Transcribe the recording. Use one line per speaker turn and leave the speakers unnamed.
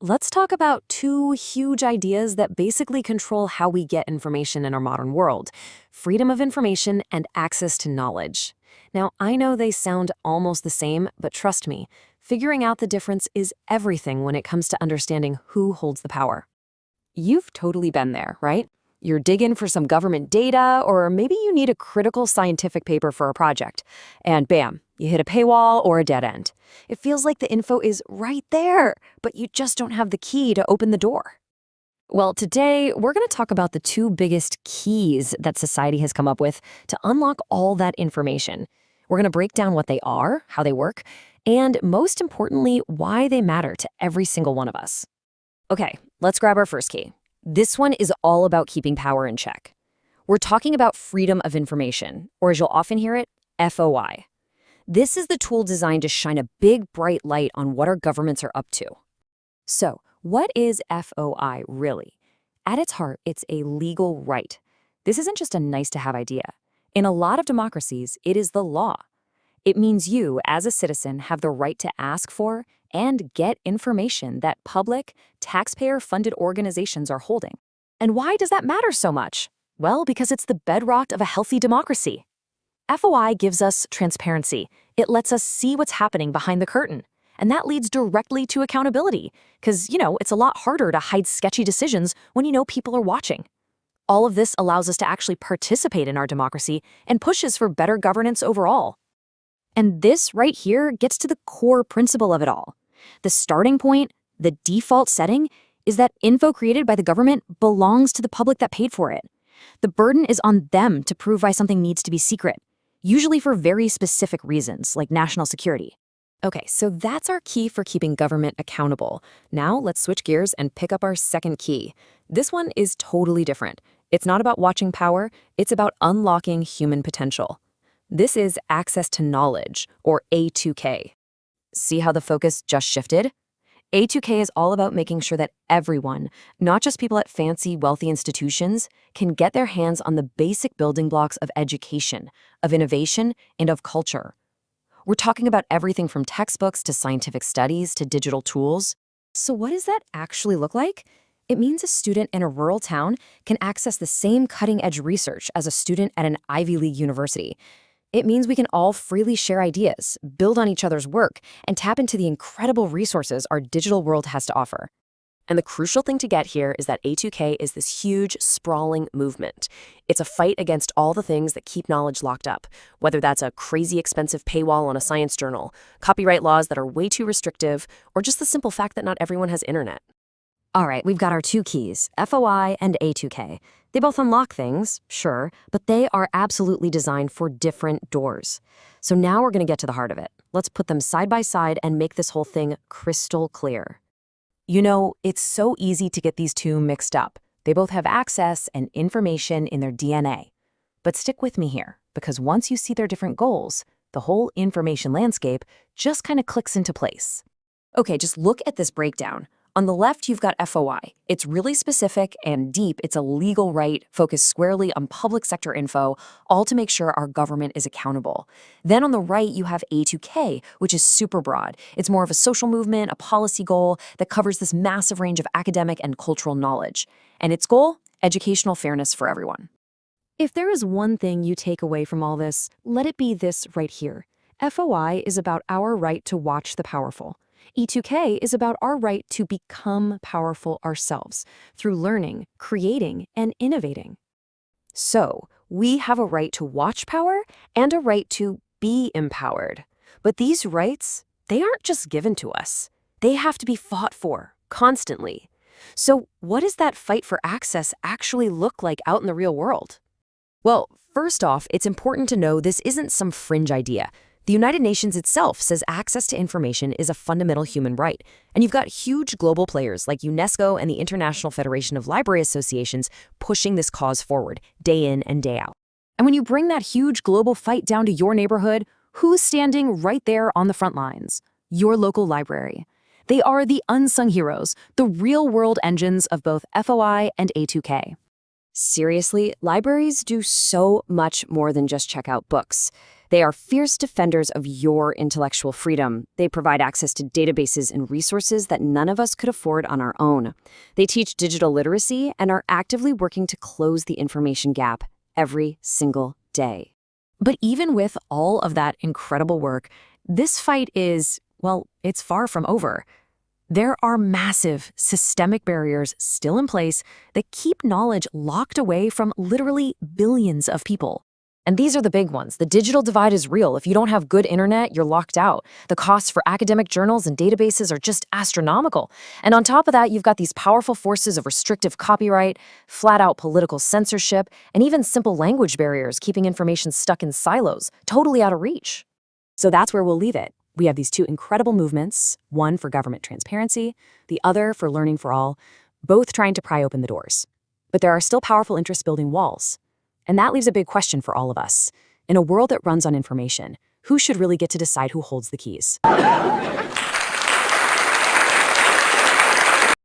Let's talk about two huge ideas that basically control how we get information in our modern world: freedom of information and access to knowledge. Now, I know they sound almost the same, but trust me, figuring out the difference is everything when it comes to understanding who holds the power. You've totally been there, right? You're digging for some government data, or maybe you need a critical scientific paper for a project, and bam, you hit a paywall or a dead end. It feels like the info is right there, but you just don't have the key to open the door. Well, today we're going to talk about the two biggest keys that society has come up with to unlock all that information. We're going to break down what they are, how they work, and most importantly, why they matter to every single one of us. Okay, let's grab our first key. This one is all about keeping power in check. We're talking about freedom of information, or as you'll often hear it, FOI. This is the tool designed to shine a big, bright light on what our governments are up to. So, what is FOI really? At its heart, it's a legal right. This isn't just a nice-to-have idea. In a lot of democracies, it is the law. It means you, as a citizen, have the right to ask for and get information that public, taxpayer-funded organizations are holding. And why does that matter so much? Well, because it's the bedrock of a healthy democracy. FOI gives us transparency. It lets us see what's happening behind the curtain. And that leads directly to accountability, because, it's a lot harder to hide sketchy decisions when you know people are watching. All of this allows us to actually participate in our democracy and pushes for better governance overall. And this right here gets to the core principle of it all. The starting point, the default setting, is that info created by the government belongs to the public that paid for it. The burden is on them to prove why something needs to be secret, usually for very specific reasons, like national security. Okay, so that's our key for keeping government accountable. Now let's switch gears and pick up our second key. This one is totally different. It's not about watching power, it's about unlocking human potential. This is access to knowledge, or A2K. See how the focus just shifted? A2K is all about making sure that everyone, not just people at fancy, wealthy institutions, can get their hands on the basic building blocks of education, of innovation, and of culture. We're talking about everything from textbooks to scientific studies to digital tools. So what does that actually look like? It means a student in a rural town can access the same cutting-edge research as a student at an Ivy League university. It means we can all freely share ideas, build on each other's work, and tap into the incredible resources our digital world has to offer. And the crucial thing to get here is that A2K is this huge, sprawling movement. It's a fight against all the things that keep knowledge locked up, whether that's a crazy expensive paywall on a science journal, copyright laws that are way too restrictive, or just the simple fact that not everyone has internet. All right, we've got our two keys, FOI and A2K. They both unlock things, sure, but they are absolutely designed for different doors. So now we're going to get to the heart of it. Let's put them side by side and make this whole thing crystal clear. It's so easy to get these two mixed up. They both have access and information in their DNA. But stick with me here, because once you see their different goals, the whole information landscape just kind of clicks into place. Okay, just look at this breakdown. On the left, you've got FOI. It's really specific and deep. It's a legal right focused squarely on public sector info, all to make sure our government is accountable. Then on the right, you have A2K, which is super broad. It's more of a social movement, a policy goal that covers this massive range of academic and cultural knowledge. And its goal? Educational fairness for everyone. If there is one thing you take away from all this, let it be this right here. FOI is about our right to watch the powerful. E2K is about our right to become powerful ourselves through learning, creating, and innovating. So, we have a right to watch power and a right to be empowered. But these rights, they aren't just given to us. They have to be fought for, constantly. So, what does that fight for access actually look like out in the real world? Well, first off, it's important to know this isn't some fringe idea. The United Nations itself says access to information is a fundamental human right, and you've got huge global players like UNESCO and the International Federation of Library Associations pushing this cause forward, day in and day out. And when you bring that huge global fight down to your neighborhood, who's standing right there on the front lines? Your local library. They are the unsung heroes, the real-world engines of both FOI and A2K. Seriously, libraries do so much more than just check out books.
They are fierce defenders of your intellectual freedom. They provide access to databases and resources that none of us could afford on our own. They teach digital literacy and are actively working to close the information gap every single day.
But even with all of that incredible work, this fight is, well, it's far from over. There are massive systemic barriers still in place that keep knowledge locked away from literally billions of people. And these are the big ones. The digital divide is real. If you don't have good internet, you're locked out. The costs for academic journals and databases are just astronomical. And on top of that, you've got these powerful forces of restrictive copyright, flat-out political censorship, and even simple language barriers keeping information stuck in silos, totally out of reach. So that's where we'll leave it. We have these two incredible movements, one for government transparency, the other for learning for all, both trying to pry open the doors. But there are still powerful interests building walls. And that leaves a big question for all of us. In a world that runs on information, who should really get to decide who holds the keys?